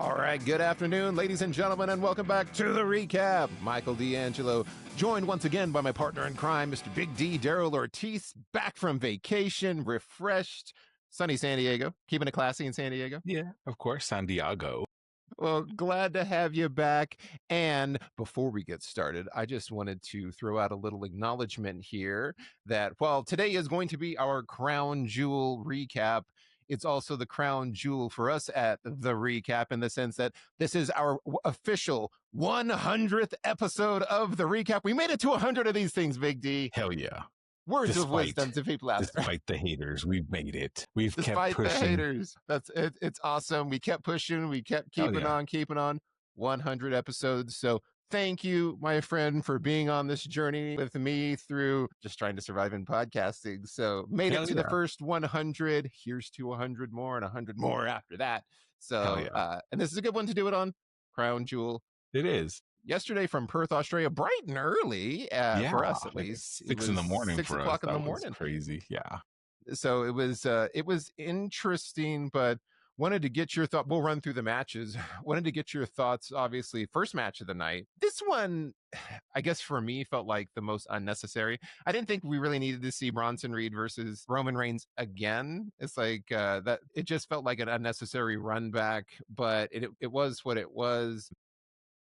All right, good afternoon, ladies and gentlemen, and welcome back to the recap. Michael D'Angelo, joined once again by my partner in crime, Mr. Big D, Daryl Ortiz, back from vacation, refreshed, sunny San Diego, keeping it classy in San Diego. Yeah, of course, San Diego. Well, glad to have you back. And before we get started, I just wanted to throw out a little acknowledgement here that while today is going to be our crown jewel recap, it's also the crown jewel for us at the recap in the sense that this is our official 100th episode of the recap. We made it to 100 of these things, Big D. Hell yeah. Words of wisdom to people out there. Despite the haters, we've made it. We've Despite kept pushing. The haters. That's it. It's awesome. We kept pushing. We kept keeping on. 100 episodes. So thank you, my friend, for being on this journey with me through just trying to survive in podcasting. So made it to the first 100. Here's to 100 more and 100 more after that. So, and this is a good one to do it on. Crown Jewel. It is. Yesterday from Perth, Australia, bright and early for us at least. 6 in the morning. 6 for o'clock us. in the morning. Crazy. Yeah. So it was interesting, but wanted to get your thought. We'll run through the matches. Wanted to get your thoughts. Obviously, first match of the night. This one, I guess for me, felt like the most unnecessary. I didn't think we really needed to see Bronson Reed versus Roman Reigns again. It's like that. It just felt like an unnecessary run back, but it was what it was.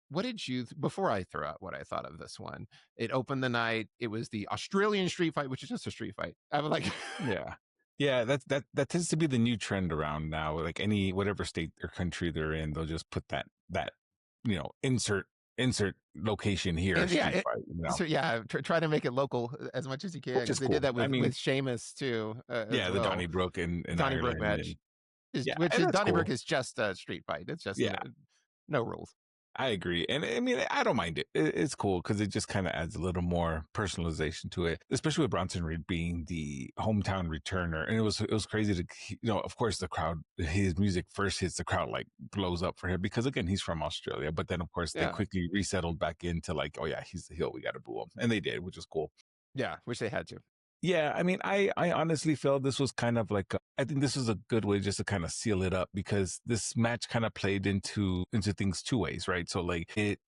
What did you, before I throw out what I thought of this one, it opened the night. It was the Australian street fight, which is just a street fight. I'm like, yeah, that tends to be the new trend around now. Like whatever state or country they're in, they'll just put that insert location here. Fight, So try to make it local as much as you can. Because they did that with Sheamus too. The Donnybrook and Donnybrook match. Donnybrook is just a street fight. It's just no rules. I agree. And I mean, I don't mind it. It's cool because it just kind of adds a little more personalization to it, especially with Bronson Reed being the hometown returner. And it was crazy to, of course, the crowd, his music first hits, the crowd like blows up for him because, again, he's from Australia. But then, of course, they quickly resettled back into like, oh, yeah, he's the heel. We got to boo him. And they did, which is cool. Yeah, which they had to. Yeah, I mean, I honestly felt this was kind of like, I think this was a good way just to kind of seal it up because this match kind of played into things two ways, right? So like it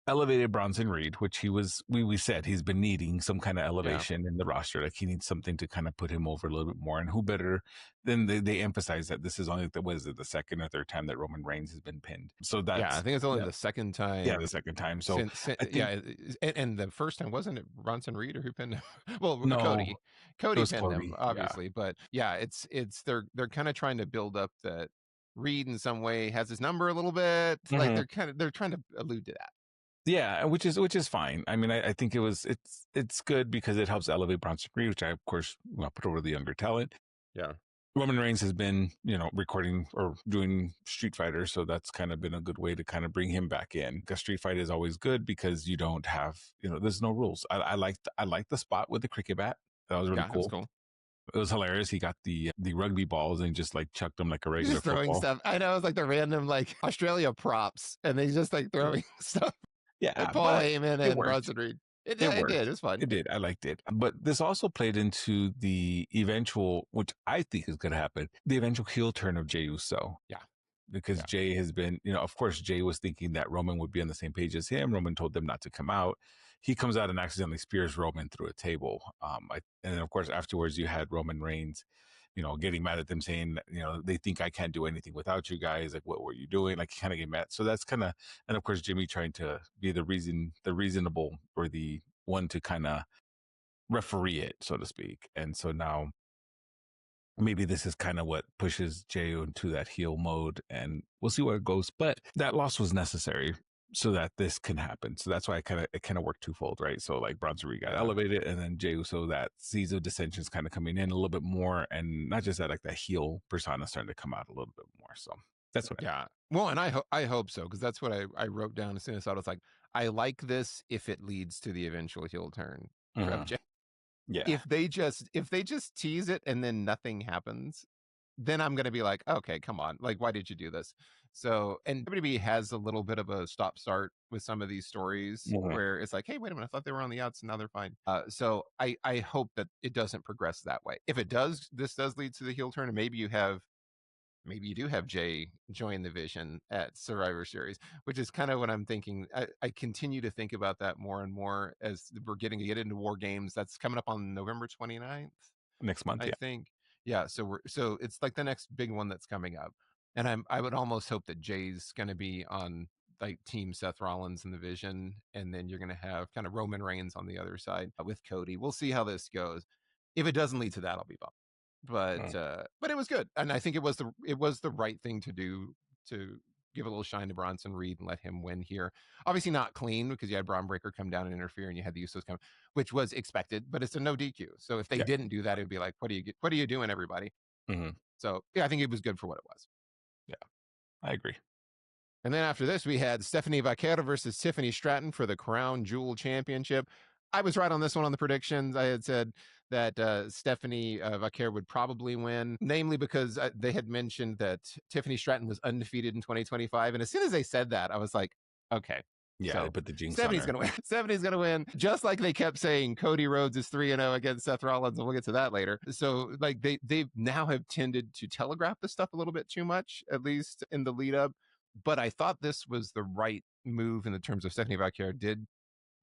elevated Bronson Reed, which we said he's been needing some kind of elevation in the roster. Like he needs something to kind of put him over a little bit more. And who better than they emphasize that this is only the second or third time that Roman Reigns has been pinned. So that's, I think it's only the second time. Yeah, the second time. So and the first time wasn't it Bronson Reed or who pinned him? Well, no, Cody pinned him, obviously. But it's they're kind of trying to build up that Reed in some way has his number a little bit. Mm-hmm. Like they're trying to allude to that. Yeah, which is fine. I mean, I think it's good because it helps elevate Bronson Reed, which I of course put over the younger talent. Yeah, Roman Reigns has been recording or doing Street Fighter, so that's kind of been a good way to kind of bring him back in. Because Street Fight is always good because you don't have there's no rules. I like the spot with the cricket bat. That was really cool. Cool. It was hilarious. He got the rugby balls and just like chucked them like a regular just throwing football. Stuff. I know it's like the random like Australia props, and they just like throwing stuff. Yeah, and Paul Heyman and Bronson Reed. It did. It was fun. It did. I liked it. But this also played into the eventual, which I think is going to happen, the eventual heel turn of Jey Uso. Yeah. Because Jey has been, of course, Jey was thinking that Roman would be on the same page as him. Roman told them not to come out. He comes out and accidentally spears Roman through a table. And then, of course, afterwards, you had Roman Reigns, getting mad at them saying, they think I can't do anything without you guys. Like, what were you doing? Like, he kind of get mad. So that's kind of, and of course, Jimmy trying to be the reasonable or the one to kind of referee it, so to speak. And so now maybe this is kind of what pushes Jey into that heel mode, and we'll see where it goes. But that loss was necessary so that this can happen. So that's why it kind of worked twofold, right? So like Bronson Reed got elevated, and then Jey Uso, that seeds of dissensions kind of coming in a little bit more, and not just that, like that heel persona starting to come out a little bit more. So that's what. Well, and I hope so, because that's what I wrote down as soon as I was like, I like this if it leads to the eventual heel turn of Jey. Yeah. If they just tease it and then nothing happens, then I'm gonna be like, okay, come on, like why did you do this? So, and WWE has a little bit of a stop-start with some of these stories where it's like, hey, wait a minute, I thought they were on the outs and now they're fine. So I hope that it doesn't progress that way. If it does, this does lead to the heel turn, and maybe you have maybe you do have Jay join the Vision at Survivor Series, which is kind of what I'm thinking. I continue to think about that more and more as we're getting to get into War Games. That's coming up on November 29th, next month. I Yeah, think. Yeah, so it's like the next big one that's coming up. And I would almost hope that Jay's going to be on like team Seth Rollins in the Vision, and then you're going to have kind of Roman Reigns on the other side with Cody. We'll see how this goes. If it doesn't lead to that, I'll be bummed. Mm. But it was good, and I think it was the right thing to do, to give a little shine to Bronson Reed and let him win here. Obviously not clean, because you had Braun Breaker come down and interfere, and you had the Usos come, which was expected, but it's a no DQ. So if they Yeah. didn't do that, it would be like, what are you doing, everybody? Hmm. So yeah, I think it was good for what it was. Yeah, I agree. And then after this, we had Stephanie Vaquero versus Tiffany Stratton for the Crown Jewel Championship. I was right on this one on the predictions. I had said that Stephanie Vaquero would probably win, namely because they had mentioned that Tiffany Stratton was undefeated in 2025. And as soon as they said that, I was like, okay. Yeah, they So put the jinx on Stephanie's her. going to win. Stephanie's going to win. Just like they kept saying Cody Rhodes is 3-0 against Seth Rollins, and we'll get to that later. So like they now have tended to telegraph this stuff a little bit too much, at least in the lead up. But I thought this was the right move in the terms of Stephanie Vaquero did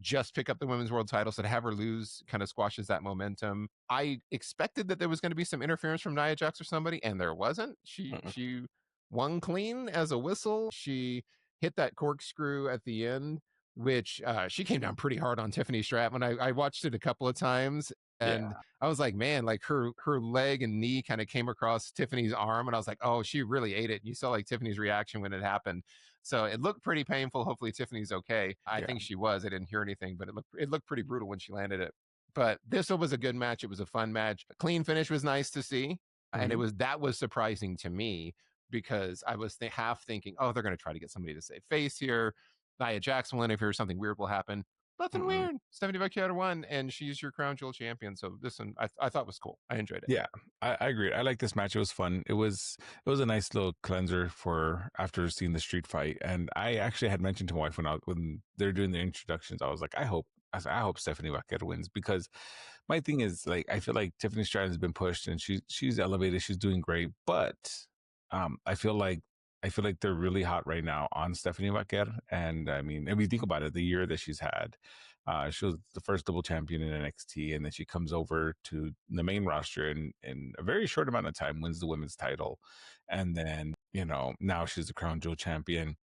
just pick up the women's world title. So to have her lose kind of squashes that momentum. I expected that there was going to be some interference from Nia Jax or somebody, and there wasn't. She Mm-mm. she won clean as a whistle. She hit that corkscrew at the end, which she came down pretty hard on Tiffany Stratton. I watched it a couple of times, and Yeah, I was like, man, like her leg and knee kind of came across Tiffany's arm, and I was like, oh, she really ate it. You saw like Tiffany's reaction when it happened. So it looked pretty painful. Hopefully Tiffany's okay. I yeah. think she was. I didn't hear anything, but it looked pretty brutal when she landed it. But this one was a good match. It was a fun match. A clean finish was nice to see, and Hmm. that was surprising to me, because I was half thinking, oh, they're going to try to get somebody to save face here. Nia Jax will interfere, something weird will happen. Nothing Mm-mm. weird. Stephanie Vaquero won, and she's your crown jewel champion. So this one I thought was cool. I enjoyed it. Yeah, I agree. I like this match. It was fun. It was a nice little cleanser for after seeing the street fight. And I actually had mentioned to my wife when they're doing the introductions, I was like, I hope Stephanie Vaquero wins, because my thing is, like, I feel like Tiffany Stratton has been pushed and she's elevated, she's doing great, but I feel like they're really hot right now on Stephanie Vaquero. And I mean, if you think about it, the year that she's had, she was the first double champion in NXT, and then she comes over to the main roster in a very short amount of time, wins the women's title, and then now she's the crown jewel champion.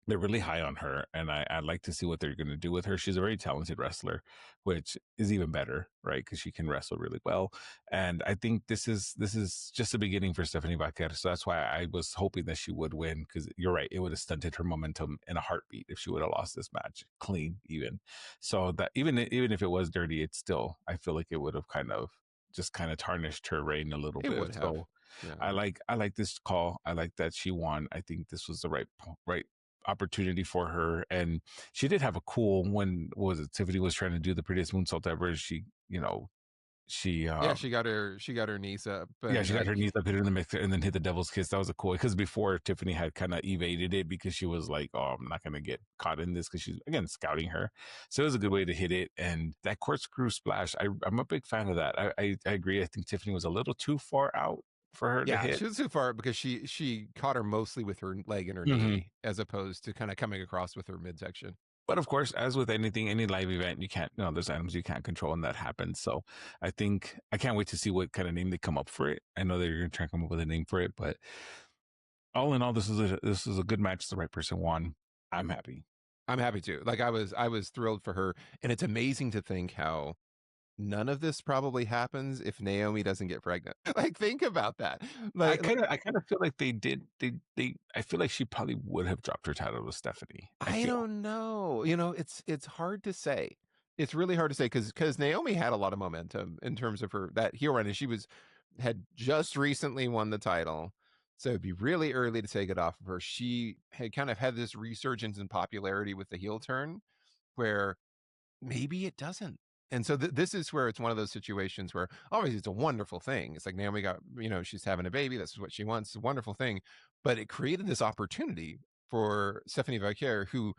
They're really high on her, and I'd like to see what they're going to do with her. She's a very talented wrestler, which is even better, right? Because she can wrestle really well. And I think this is just the beginning for Stephanie Vaquer. So that's why I was hoping that she would win. Because you're right, it would have stunted her momentum in a heartbeat if she would have lost this match clean, even. So that even if it was dirty, it's still, I feel like it would have kind of tarnished her reign a little It bit. would have. So Yeah. I like this call. I like that she won. I think this was the right opportunity for her. And she did have a cool when what was it, Tiffany was trying to do the prettiest moonsault ever. She Yeah, she got her knees up, yeah, and she got her knees up, hit her in the mixer, and then hit the devil's kiss. That was a cool, because before Tiffany had kind of evaded it because she was like, "Oh, I'm not gonna get caught in this," because she's again scouting her. So it was a good way to hit it, and that corkscrew splash. I'm a big fan of that. I agree. I think Tiffany was a little too far out for her to yeah, hit. she was too far, because she caught her mostly with her leg and her Hmm. knee, as opposed to kind of coming across with her midsection. But of course, as with anything, any live event, you can't, there's items you can't control, and that happens. So I think I can't wait to see what kind of name they come up for it. I know they're going to try and come up with a name for it, but all in all, this is a good match. The right person won. I'm happy. I'm happy to. Like I was thrilled for her, and it's amazing to think how none of this probably happens if Naomi doesn't get pregnant. Like think about that. Like I kind of feel like they did. They. I feel like she probably would have dropped her title with Stephanie. I I feel. don't know. It's hard to say. It's really hard to say, because Naomi had a lot of momentum in terms of her that heel run, and she had just recently won the title. So it'd be really early to take it off of her. She had kind of had this resurgence in popularity with the heel turn, where maybe it doesn't. And so this is where it's one of those situations where obviously it's a wonderful thing. It's like Naomi got, she's having a baby. That's what she wants. It's a wonderful thing. But it created this opportunity for Stephanie Vaquer, who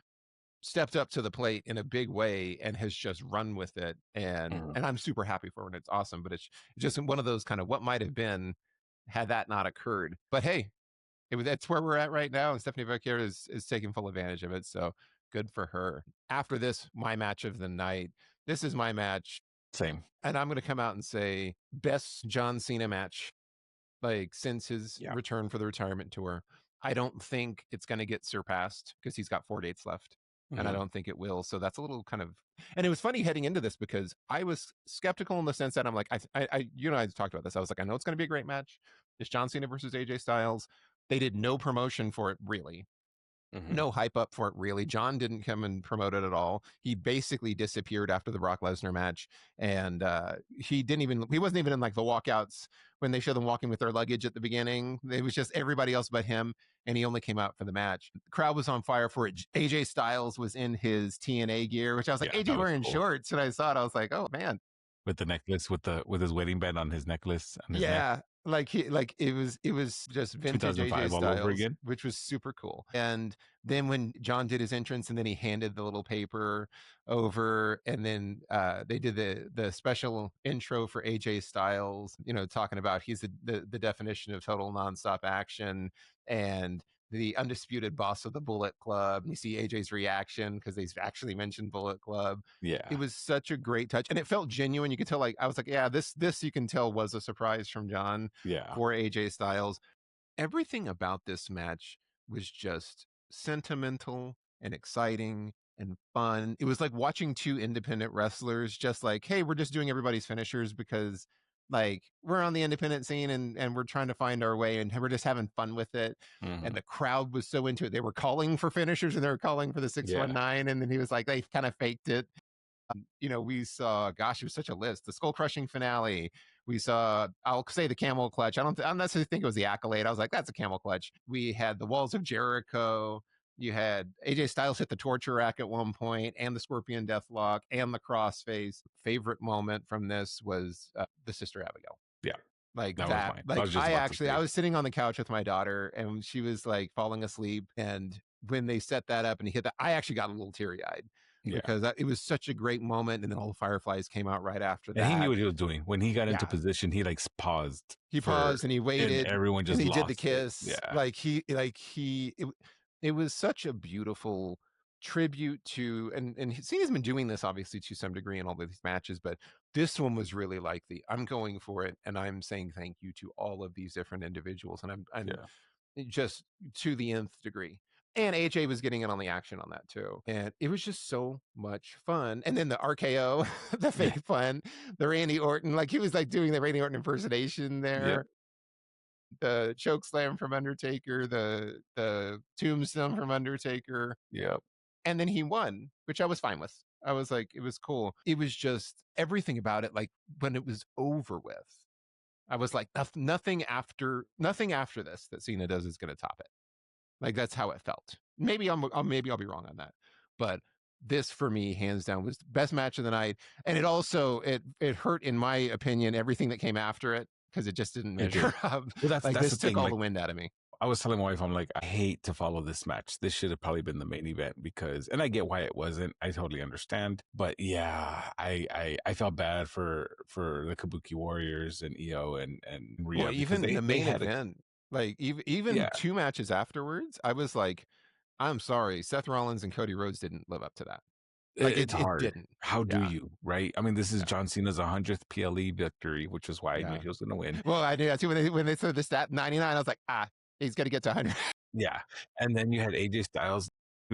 stepped up to the plate in a big way and has just run with it. And Mhm. and I'm super happy for her, and it's awesome. But it's just one of those kind of what might have been. had that not occurred. But hey, that's where we're at right now, and Stephanie Vecchier is taking full advantage of it. So good for her. After this, my match of the night. This is my match, Same. and I'm going to come out and say best John Cena match like since his Yeah. return for the retirement tour. I don't think it's going to get surpassed because he's got 4 dates left. And I don't think it will. So that's a little kind of, and it was funny heading into this because I was skeptical in the sense that I'm like, you and I talked about this. I was like, I know it's going to be a great match. It's John Cena versus AJ Styles. They did no promotion for it, really. No hype up for it, really. John didn't come and promote it at all. He basically disappeared after the Brock Lesnar match, and he wasn't even in like the walkouts when they showed them walking with their luggage at the beginning. It was just everybody else but him, and he only came out for the match. The crowd was on fire for it. AJ Styles was in his TNA gear, which I was like, Yeah, AJ wearing cool shorts, and I saw it. I was like, oh man, with the necklace, with his wedding band on his necklace on his neck. yeah, like it was just vintage AJ 2005 all over Styles, again. which was super cool. And then when John did his entrance, and then he handed the little paper over, and then they did the special intro for AJ Styles, talking about he's the definition of total nonstop action, and the undisputed boss of the Bullet Club. And you see AJ's reaction because they've actually mentioned Bullet Club. Yeah. It was such a great touch, and it felt genuine. You could tell, like, I was like, yeah, this you can tell was a surprise from John for AJ Styles. Everything about this match was just sentimental and exciting and fun. It was like watching two independent wrestlers just like, hey, we're just doing everybody's finishers because like we're on the independent scene and we're trying to find our way and we're just having fun with it. And the crowd was so into it. They were calling for finishers and they were calling for the 619. And then he was like, they kind of faked it. We saw, gosh, it was such a list. The skull crushing finale. We saw, I'll say the camel clutch. I don't necessarily think it was the accolade. I was like, that's a camel clutch. We had the walls of Jericho. You had AJ Styles hit the torture rack at one point, and the scorpion deathlock, and the crossface. Favorite moment from this was the Sister Abigail. Yeah. Like that. Like I was sitting on the couch with my daughter, and she was like falling asleep. And when they set that up and he hit that, I actually got a little teary eyed. Yeah. Because it was such a great moment, and then all the fireflies came out right after that. And he knew what he was doing when he got into position. He like paused. He paused and he waited. And everyone just and he lost did the kiss. Yeah. It was such a beautiful tribute to, and Cena's been doing this obviously to some degree in all of these matches, but this one was really like I'm going for it, and I'm saying thank you to all of these different individuals, and I'm just to the nth degree. And AJ was getting in on the action on that too. And it was just so much fun. And then the RKO, the fake fun, the Randy Orton, like he was like doing the Randy Orton impersonation there. The choke slam from Undertaker, the tombstone from Undertaker. Yep. And then he won, which I was fine with. I was like, it was cool. It was just everything about it. Like when it was over with, I was like, nothing after this that Cena does is going to top it. Like that's how it felt. Maybe I'll be wrong on that, but this for me, hands down, was the best match of the night. And it also it hurt, in my opinion, everything that came after it because it just didn't measure up. Well, that's this the took thing. all the wind out of me. I was telling my wife, I'm like, I hate to follow this match. This should have probably been the main event because, and I get why it wasn't. I totally understand. But yeah, I felt bad for the Kabuki Warriors and Io and Rhea. Well, even the main event. Like even 2 matches afterwards, I was like, I'm sorry, Seth Rollins and Cody Rhodes didn't live up to that. Like it's hard. It didn't. How do you, right? I mean, this is John Cena's 100th PLE victory, which is why I knew he was going to win. Well, I knew that too. When they said the stat 99, I was like, he's going to get to 100. Yeah. And then you had AJ Styles.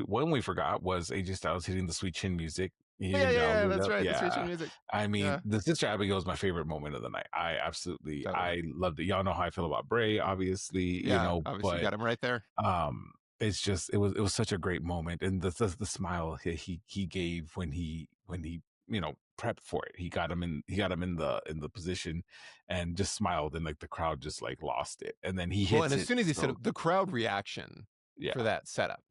One we forgot was AJ Styles hitting the Sweet Chin music. Yeah, that's right. The Sweet Chin music. I mean, the Sister Abigail is my favorite moment of the night. I loved it. Y'all know how I feel about Bray, obviously. Obviously but got him right there. It's just it was such a great moment, and the smile he gave when he prepped for it. He got him in the position, and just smiled, and like the crowd just like lost it, and then he hits. And as soon as he said it, the crowd reaction for that setup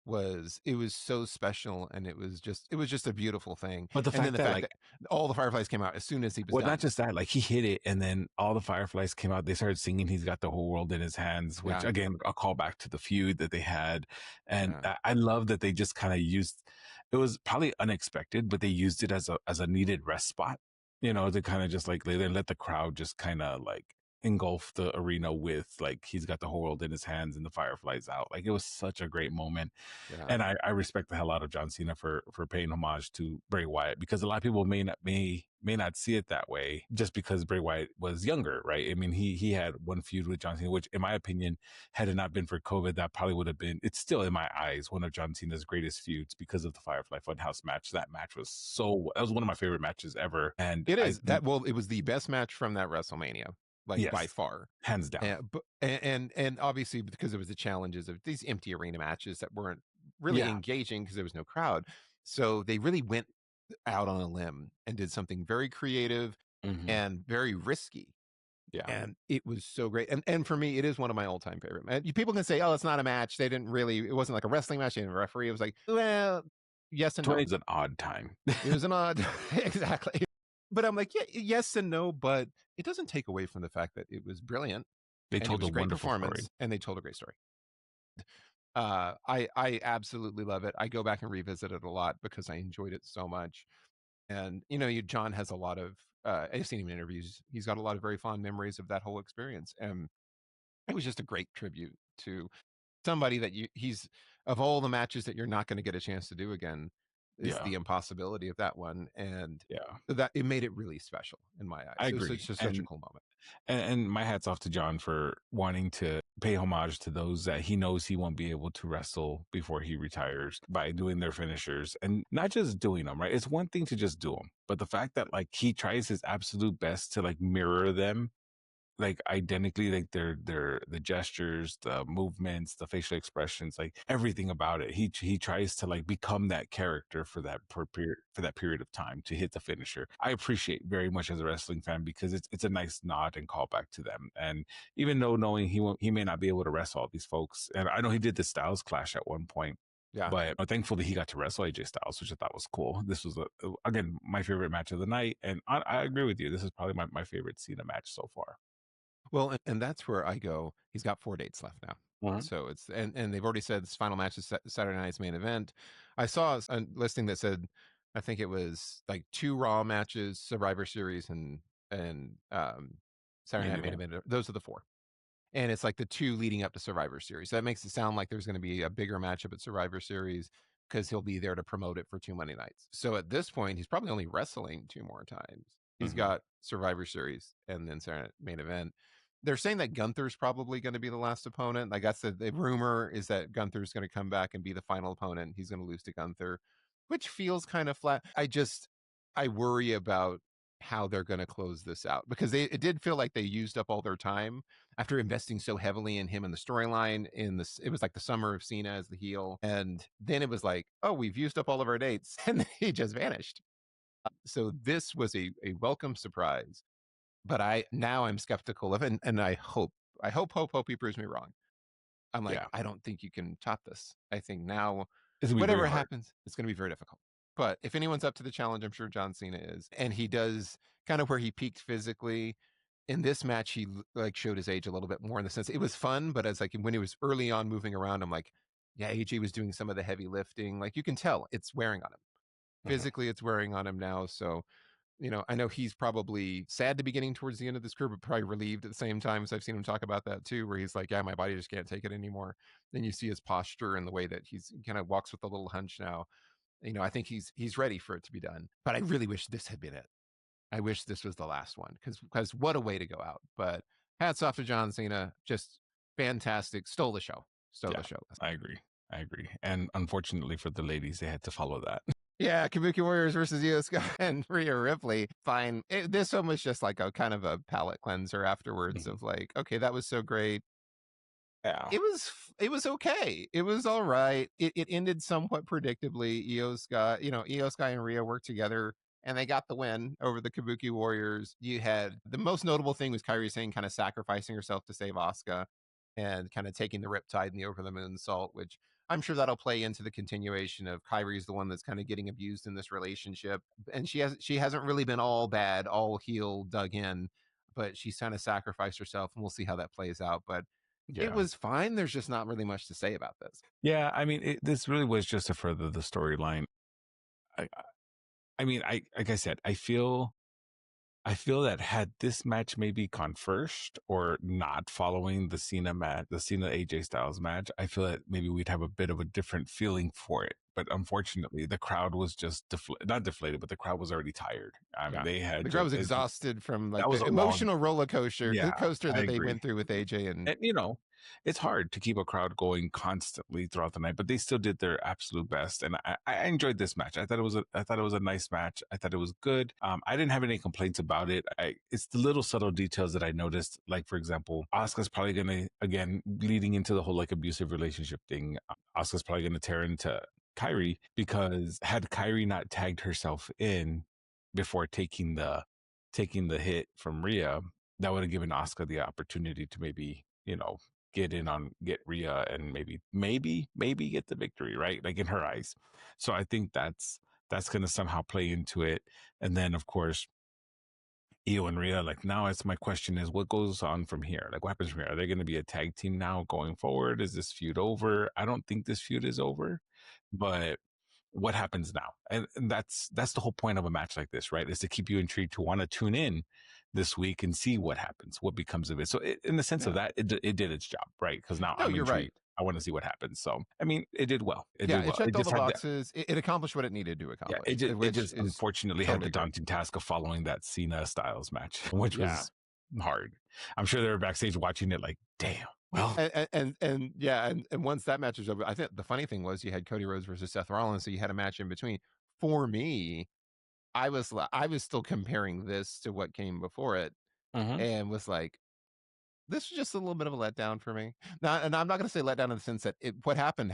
was so special, and it was just a beautiful thing. But the fact that all the fireflies came out as soon as he was done. Not just that, like he hit it, and then all the fireflies came out. They started singing "He's Got the Whole World in His Hands," which again, a call back to the feud that they had. And I love that they just kind of used. It was probably unexpected, but they used it as a needed rest spot, to kind of just like lay there and let the crowd just kind of like engulf the arena with, like, he's got the whole world in his hands and the fireflies out. Like, it was such a great moment. Yeah. And I respect the hell out of John Cena for paying homage to Bray Wyatt, because a lot of people may not see it that way just because Bray Wyatt was younger, right? I mean, he had one feud with John Cena, which in my opinion, had it not been for COVID, that probably would have been, it's still in my eyes one of John Cena's greatest feuds because of the Firefly Funhouse match. That match was that was one of my favorite matches ever. And It I is that well, it was the best match from that WrestleMania, like by yes, far. hands down. And obviously because it was the challenges of these empty arena matches that weren't really Yeah. engaging because there was no crowd. So they really went out on a limb and did something very creative Hmm. and very risky. Yeah. And it was so great. And for me, it is one of my all-time favorite. People can say, "Oh, it's not a match. They didn't really. It wasn't like a wrestling match. They didn't referee." It was like, well, yes and no. 20 is an odd time. It was an odd, exactly. But I'm like, yeah, yes and no. But it doesn't take away from the fact that it was brilliant They and it told was a a great wonderful story. performance and they told a great story. I absolutely love it. I go back and revisit it a lot because I enjoyed it so much. And John has a lot of. I've seen him in interviews. He's got a lot of very fond memories of that whole experience, and it was just a great tribute to somebody that he's of all the matches that you're not going to get a chance to do again is Yeah. the impossibility of that one, and Yeah. that it made it really special in my eyes. I It's agree. just such a cool moment. And my hat's off to John for wanting to pay homage to those that he knows he won't be able to wrestle before he retires by doing their finishers, and not just doing them, right? It's one thing to just do them, but the fact that like he tries his absolute best to like mirror them like identically, like their the gestures, the movements, the facial expressions, like everything about it. He tries to like become that character for that period of time to hit the finisher. I appreciate very much as a wrestling fan because it's a nice nod and callback to them. And even though knowing he may not be able to wrestle all these folks, and I know he did the Styles Clash at one point, Yeah. but thankfully he got to wrestle AJ Styles, which I thought was cool. This was again my favorite match of the night, and I agree with you. This is probably my favorite Cena match so far. Well, and that's where I go. He's got 4 dates left now. Mhm. So it's and they've already said this final match is Saturday night's main event. I saw a listing that said I think it was like 2 Raw matches, Survivor Series, and Saturday Main Night Main event. Event. Those are the 4. And it's like the 2 leading up to Survivor Series. That makes it sound like there's going to be a bigger matchup at Survivor Series because he'll be there to promote it for 2 Monday nights. So at this point, he's probably only wrestling 2 more times. He's Mhm. got Survivor Series and then Saturday Night Main Event. They're saying that Gunther's probably going to be the last opponent. Like that's the rumor is that Gunther's going to come back and be the final opponent. He's going to lose to Gunther, which feels kind of flat. I worry about how they're going to close this out because it did feel like they used up all their time after investing so heavily in him in the storyline. It was like the summer of Cena as the heel, and then it was like, oh, we've used up all of our dates, and then he just vanished. So this was a welcome surprise, but I'm skeptical of it, and I hope he proves me wrong. I'm like, Yeah. I don't think you can top this. I think now, It's gonna be very whatever hard. happens, it's going to be very difficult. But if anyone's up to the challenge, I'm sure John Cena is, and he does kind of where he peaked physically. In this match, he like showed his age a little bit more in the sense it was fun, but as like when he was early on moving around, I'm like, yeah, AJ was doing some of the heavy lifting. Like you can tell it's wearing on him Mhm. physically. It's wearing on him now. So I know he's probably sad to be getting towards the end of this career, but probably relieved at the same time. So I've seen him talk about that too, where he's like, yeah, my body just can't take it anymore. Then you see his posture and the way that he's kind of walks with a little hunch now. I think he's ready for it to be done. But I really wish this had been it. I wish this was the last one because what a way to go out. But hats off to John Cena. Just fantastic. Stole the show. Stole the Yeah, show. I agree. I agree. And unfortunately for the ladies, they had to follow that. Yeah, Kabuki Warriors versus Io Sky and Rhea Ripley. Fine. This one was just like a kind of a palate cleanser afterwards Mhm. of like, okay, that was so great. Yeah. It was okay. It was all right. It ended somewhat predictably. Io Sky and Rhea worked together and they got the win over the Kabuki Warriors. You had the most notable thing was Kairi Sane kind of sacrificing herself to save Asuka and kind of taking the Riptide and the Over the Moon Salt, which I'm sure that'll play into the continuation of Kyrie's the one that's kind of getting abused in this relationship. And she hasn't really been all bad, all heel dug in, but she's kind of sacrificed herself and we'll see how that plays out. But it Yeah. was fine. There's just not really much to say about this. Yeah. I mean, this really was just to further the storyline. I, I mean, like I said, I feel I feel that had this match maybe gone first or not following the Cena match, the Cena AJ Styles match, I feel that maybe we'd have a bit of a different feeling for it. But unfortunately, the crowd was just not deflated, but the crowd was already tired. I mean, Yeah. they had The crowd just was exhausted from like that was the a long, emotional roller coaster yeah, coaster I that they agree. went through with AJ and And it's hard to keep a crowd going constantly throughout the night, but they still did their absolute best. And I enjoyed this match. I thought it was a nice match. I thought it was good. I didn't have any complaints about it. It's the little subtle details that I noticed. Like for example, Asuka's probably gonna, again, leading into the whole like abusive relationship thing. Asuka's probably gonna tear into Kyrie, because had Kyrie not tagged herself in before taking the hit from Rhea, that would have given Asuka the opportunity to maybe, get Rhea and maybe get the victory, right? Like in her eyes. So I think that's going to somehow play into it. And then of course, Io and Rhea, like now it's my question is what goes on from here? Like what happens from here? Are they going to be a tag team now going forward? Is this feud over? I don't think this feud is over, but what happens now? And that's the whole point of a match like this, right? Is to keep you intrigued to want to tune in this week and see what happens, what becomes of it. So in the sense of yeah. that, it did its job, right? Because now No, I'm you're intrigued. right. I want to see what happens. So I mean, it did well. It Yeah, did it well. It checked all just the had the boxes. It accomplished what it needed to yeah, accomplish, it which just is unfortunately had the totally great. daunting task of following that Cena Styles match, which Yeah. was hard. I'm sure they were backstage watching it like, damn. Well, And yeah, and once that match was over, I think the funny thing was you had Cody Rhodes versus Seth Rollins, so you had a match in between. For me, I was still comparing this to what came before it, mhm. and was like, this was just a little bit of a letdown for me. Now, and I'm not going to say letdown in the sense that what happened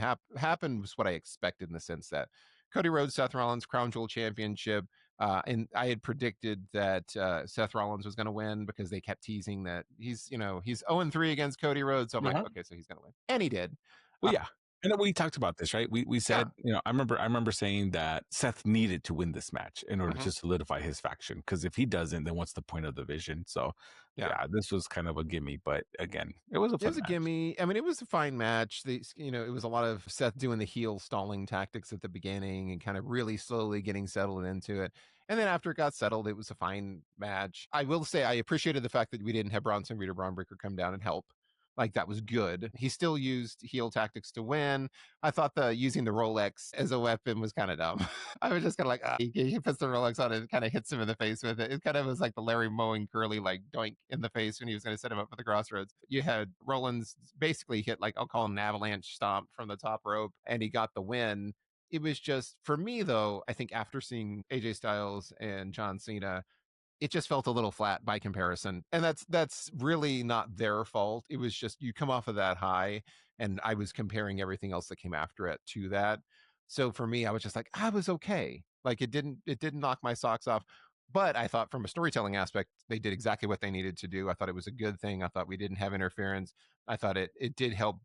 was what I expected in the sense that Cody Rhodes, Seth Rollins, Crown Jewel Championship, and I had predicted that Seth Rollins was going to win because they kept teasing that he's 0-3 against Cody Rhodes. So I'm like, Uh-huh. okay, so he's going to win, and he did. Well, yeah. And then we talked about this, right? We Yeah. said, I remember saying that Seth needed to win this match in order Hmm. to solidify his faction. Because if he doesn't, then what's the point of the vision? So, Yeah. yeah, this was kind of a gimme. But again, it was a It fun was a match. gimme. I mean, it was a fine match. It was a lot of Seth doing the heel stalling tactics at the beginning and kind of really slowly getting settled into it. And then after it got settled, it was a fine match. I will say I appreciated the fact that we didn't have Bronson Reed or Braun Breaker come down and help. Like that was good. He still used heel tactics to win. I thought the using the Rolex as a weapon was kind of dumb. I was just kind of like, he puts the Rolex on and kind of hits him in the face with it. It kind of was like the Larry Mowing Curly, like doink in the face when he was going to set him up for the crossroads. You had Rollins basically hit, like, I'll call him an avalanche stomp from the top rope, and he got the win. It was just, for me, though, I think after seeing AJ Styles and John Cena, it just felt a little flat by comparison. And that's really not their fault. It was just you come off of that high and I was comparing everything else that came after it to that. So for me, I was just like, I was okay. Like it didn't knock my socks off. But I thought from a storytelling aspect, they did exactly what they needed to do. I thought it was a good thing. I thought we didn't have interference. I thought it did help,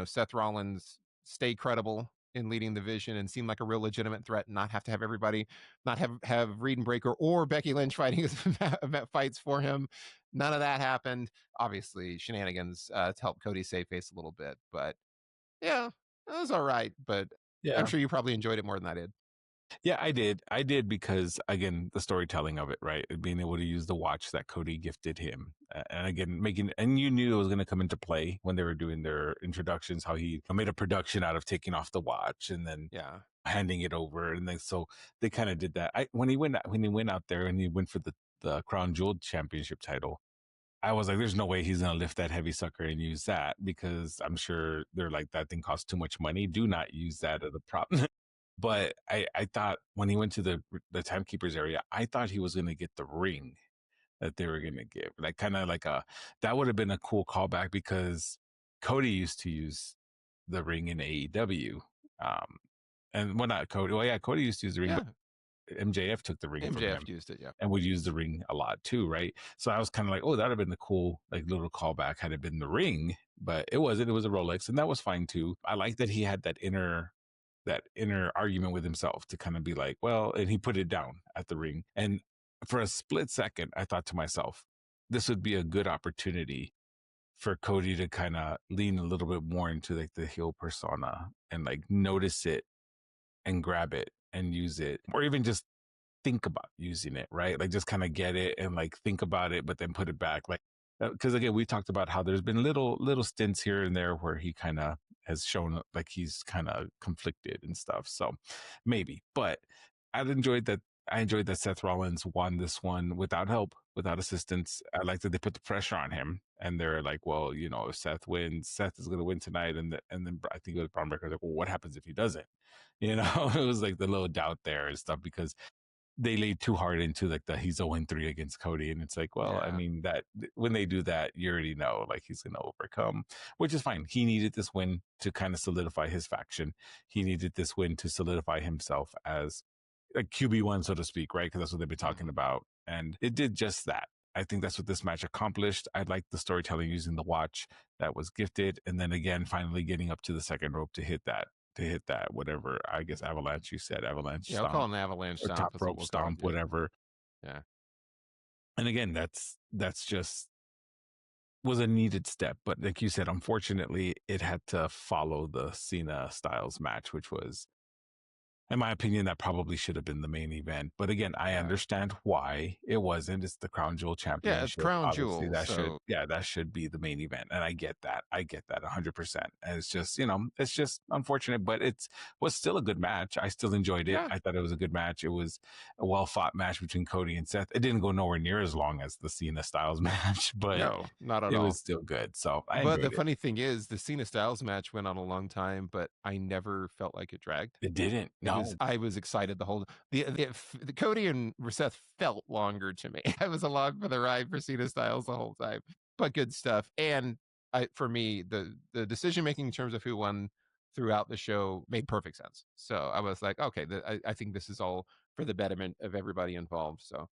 Seth Rollins stay credible in leading the vision and seem like a real legitimate threat and not have to have everybody not have Reed and Breaker or Becky Lynch fighting his fights for him. None of that happened. Obviously, shenanigans to help Cody save face a little bit, but yeah, it was all right. But I'm Yeah. sure you probably enjoyed it more than I did. Yeah, I did. I did because again, the storytelling of it, right? Being able to use the watch that Cody gifted him, and again, and you knew it was going to come into play when they were doing their introductions. How he made a production out of taking off the watch and then Yeah, handing it over, and then so they kind of did that. When he went out there and he went for the Crown Jewel Championship title. I was like, there's no way he's gonna lift that heavy sucker and use that because I'm sure they're like that thing costs too much money. Do not use that as a prop. But I thought when he went to the timekeepers area, I thought he was gonna get the ring that they were gonna give. Like kind of like a that would have been a cool callback because Cody used to use the ring in AEW. Um and well not Cody. Well yeah, Cody used to use the ring, yeah. but MJF took the ring from MJF him used it. Yeah, and would use the ring a lot too, right? So I was kind of like, oh, that'd have been a cool like little callback had it been the ring, but it wasn't. It was a Rolex, and that was fine too. I like that he had that inner argument with himself to kind of be like, well, and he put it down at the ring. And for a split second, I thought to myself, this would be a good opportunity for Cody to kind of lean a little bit more into like the heel persona and like notice it and grab it and use it, or even just think about using it, right? Like just kind of get it and like think about it, but then put it back. Like, because again, we talked about how there's been little stints here and there where he kind of has shown like he's kind of conflicted and stuff. So maybe, but I enjoyed that. I enjoyed that Seth Rollins won this one without help, without assistance. I like that they put the pressure on him, and they're like, "Well, you know, if Seth wins, Seth is going to win tonight." And then I think it was Braun Breaker like, "Well, what happens if he doesn't?" You know, it was like the little doubt there and stuff because they laid too hard into like the he's 0-3 against Cody, and it's like, well, I Yeah. mean that when they do that, you already know like he's going to overcome, which is fine. He needed this win to kind of solidify his faction. He needed this win to solidify himself as a QB1, so to speak, right? Because that's what they've been talking about, and it did just that. I think that's what this match accomplished. I liked the storytelling using the watch that was gifted, and then again, finally getting up to the second rope to hit that whatever I guess avalanche you said avalanche Yeah, I'll call stomp it an avalanche or stomp. top That's what rope we'll call it. stomp, whatever. Yeah. And again, that's just was a needed step. But like you said, unfortunately, it had to follow the Cena Styles match, which was, in my opinion, that probably should have been the main event. But again, I Yeah. understand why it wasn't. It's the Crown Jewel Yeah, it's Championship. crown Obviously, jewels. So that should be the main event. And I get that. I get that 100%. And it's just, you know, it's just unfortunate, but it's was still a good match. I still enjoyed it. yeah. I thought it was a good match. It was a well fought match between Cody and Seth. It didn't go nowhere near as long as the Cena Styles match, but No, not at it all. was still good. So I But the enjoyed it. funny thing is, the Cena Styles match went on a long time, but I never felt like it dragged. It didn't. No. I was excited the whole the Cody and Seth felt longer to me. I was along for the ride for Cena Styles the whole time, but good stuff. And for me, the decision making in terms of who won throughout the show made perfect sense. So I was like, okay, I think this is all for the betterment of everybody involved. So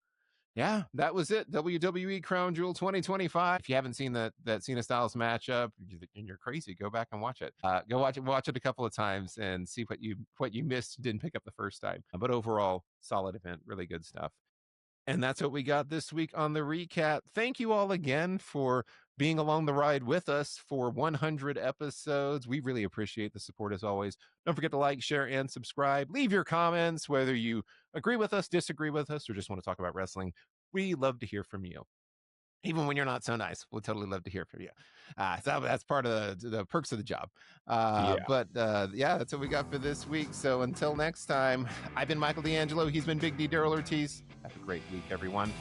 yeah, that was it. WWE Crown Jewel 2025. If you haven't seen that Cena Styles matchup and you're crazy, go back and watch it. Go watch it a couple of times and see what you missed, didn't pick up the first time. But overall, solid event, really good stuff. And that's what we got this week on the recap. Thank you all again for being along the ride with us for 100 episodes. We really appreciate the support as always. Don't forget to like, share, and subscribe. Leave your comments, whether you agree with us, disagree with us, or just want to talk about wrestling. We love to hear from you. Even when you're not so nice, we'll totally love to hear from you. So that's part of the perks of the job. Yeah. Yeah, that's what we got for this week. So until next time, I've been Michael D'Angelo. He's been Big D Daryl Ortiz. Have a great week, everyone.